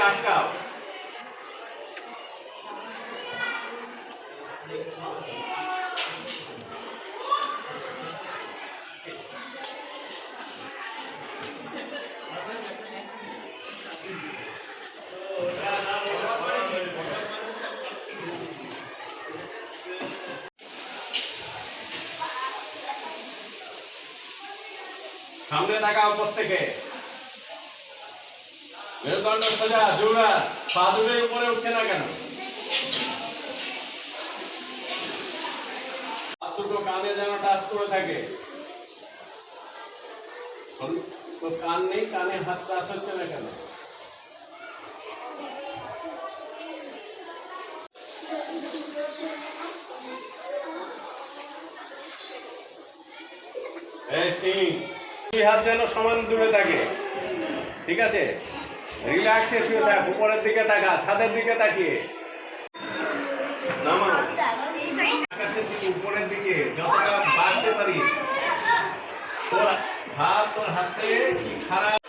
আটকাও। সামনে তাকাও প্রত্যেকে। মেরুদণ্ড সোজা, জোড়া, পা দুটোই উপরে উঠছে না কেন? হাত দুটো কানে যেন টাচ করে থাকে। তো কান নেই, কানে হাত টাচ হচ্ছে না কেন? দুই হাত যেন সমান দূরে থাকে, ঠিক আছে? রিল্যাক্সে শুয়ে থাক, উপরের দিকে তাকা, ছাদের দিকে তাকিয়ে নামা, আকাশের দিকে, উপরের দিকে যতটা বাড়তে পারি। তোর হাতে কি খারাপ